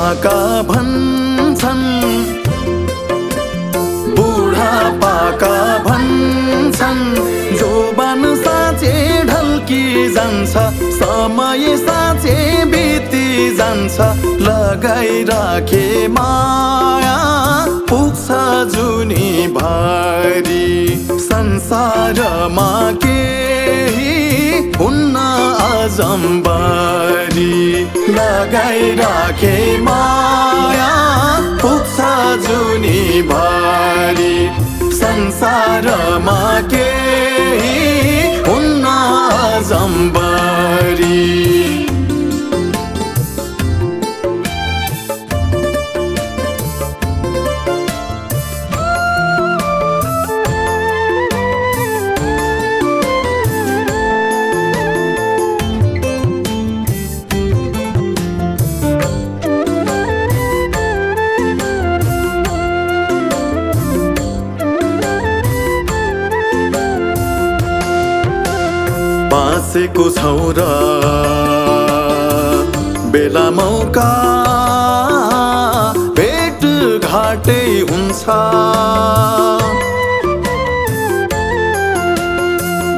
पाका भन्छन्, बुढापाका भन्छन्, जोबान साँचे ढल्की जान्छ, समय साँचे बिति जान्छ, लगाइराखे माया पुग्छ जुनी भारी। संसारमा केही हुन्न अजम्बरी, लगाइराखे माया पुग्छ जुनी भारी। संसारमा केही हुन्न अजम्बरी। बाँसेको छौरा बेला मौका भेट घाटै हुन्छ।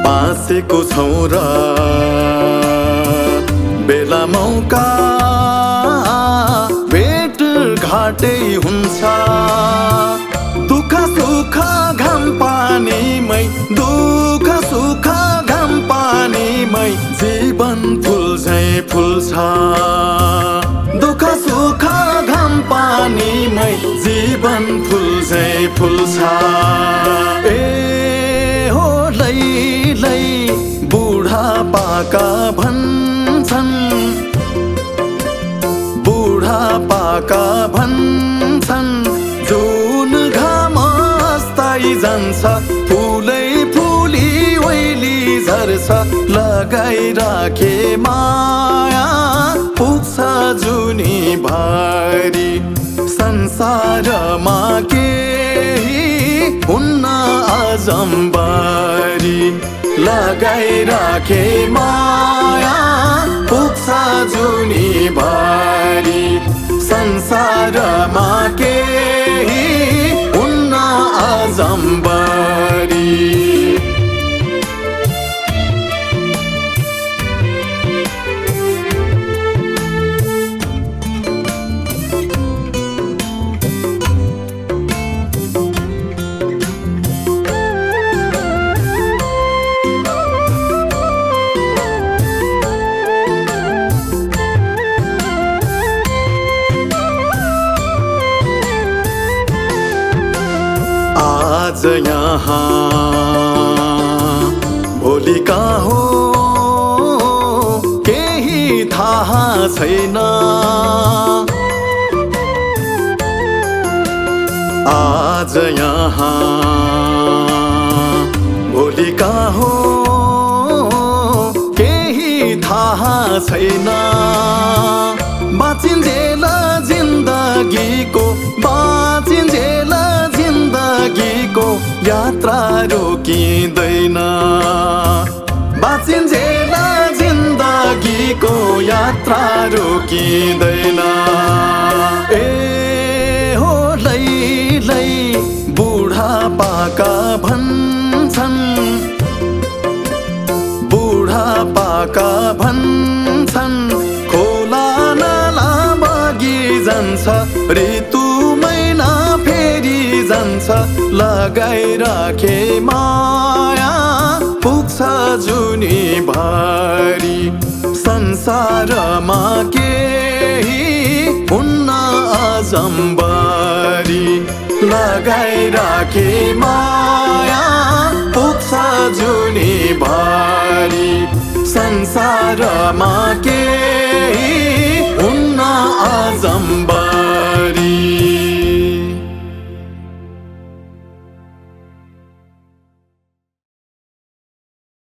बाँसेको छौरा बेला मौका भेट घाटै हुन्छ। दुःख सुख घाम पानीमै, दुःख सुख घाम पानीमै जीवन फुल्छै फुल्छ। दुःख सुख घाम पानीमै जीवन फुल्छै फुल्छ। ए हो लै बुढापाका भन्छन्, बुढापाका भन्छन्, जुन घाम अस्ताइ जान्छ, फुलै फुली ओइली झर्छ, लगाइराखे माया पुग्छ जुनी भारी। संसारमा केही हुन्न अजम्बरी, लगाइराखे माया पुग्छ जुनी भारी। संसारमा केही हुन्न अजम्बरी। आज यहाँ भोलि कहाँ हो केही थाहा छैन। आज यहाँ भोलि कहाँ हो केही थाहा छैन। बाँचिन्जेल जिन्दगीको, बाँचिन्जेल जिन्दगीको यात्रा रोकिँदैन। बाँचिन्जेल जिन्दगीको यात्रा रोकिँदैन। ए हो लै बुढापाका भन्छन्, बुढापाका भन्छन्, खोला नाला बगी जान्छ, ऋतु महिना फेरि जान्छ, लगाइराखे माया पुग्छ जुनी भारी। संसारमा केही हुन्न अजम्बरी, लगाइराखे माया पुग्छ जुनी भारी। संसारमा केही